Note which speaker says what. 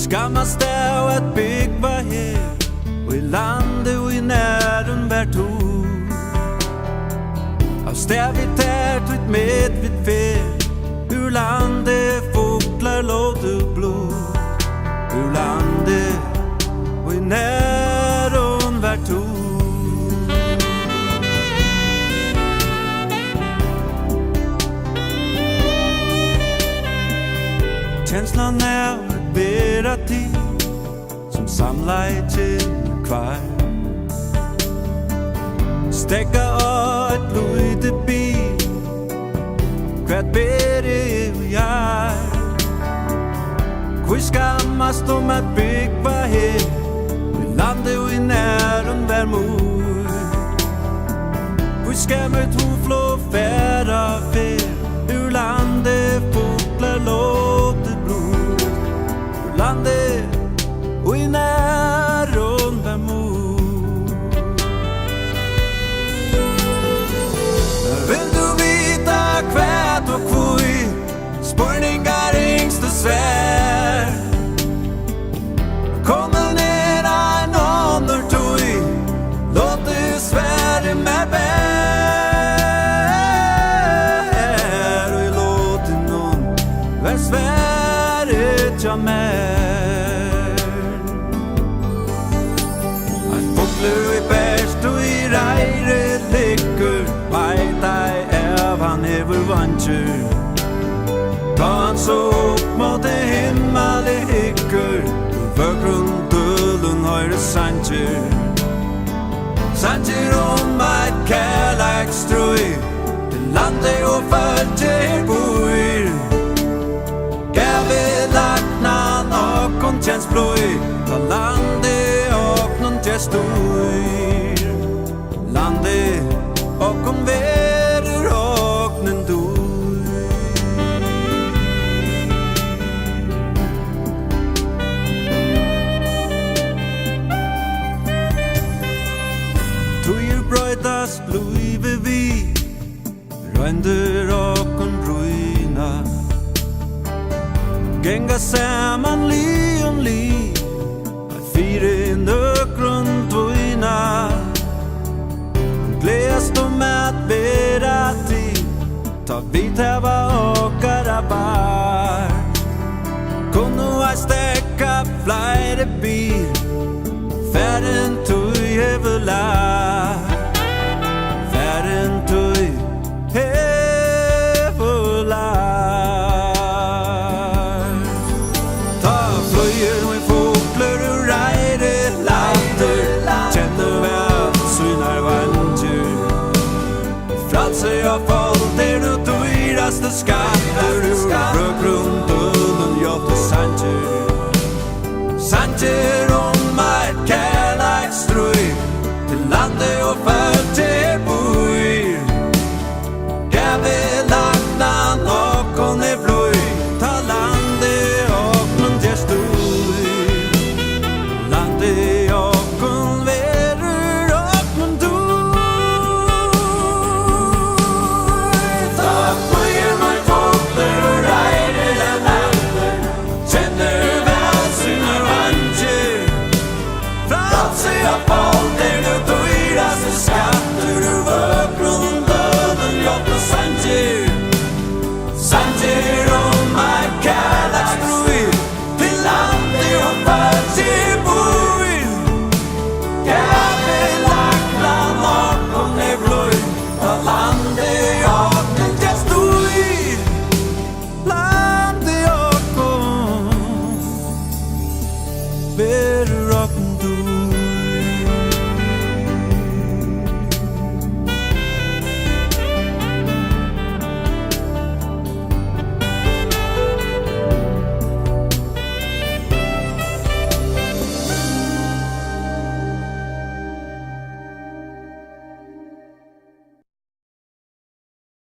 Speaker 1: Skammas det av att bygga här och i landet och i nären vär tog av stävigt här till ett medvitt fel ur landet fåglar låter blod ur landet och i nären vär tog. Känslan är att bära tid som samlar i till kvar stäcka av ett blod bil kvärt bäre och jag Hvor skammas om att bygga här i landet och i nären vär mor Hvor skammer toflå färra fel ur landet fåglar låter blod ur landet och i nären vär mor. Vill du vita kvät och kvui spurningar yngst och svär kommer ner en undertui låt det svära med bär och låt det någon vär sväret jag med en fågler i bärst och i rejre ligger vajta av han över vantur ta han så upp mot det himmel i hicker förgrund dölden höjre sanger sanger om ett kärlekströj till landet och följer bor gäve lakna någon kännsblöj ta landet och någon gestor landet och om väder och någon dor bröjtas blöjve vi rönder och en ruina gänga samman li om li att fira nögrund tvöjna gläst om att bära tid ta vid häva och karabar kunnu ha stäcka flera bil färden tog överlag färden tog överlag ta flöjer och fåglar ur rejre lander känner väl synar vandjur fralser jag fall där du dyraste skatter ur rögrund dölden jag till sanger om ett kärlekströj till landet och följer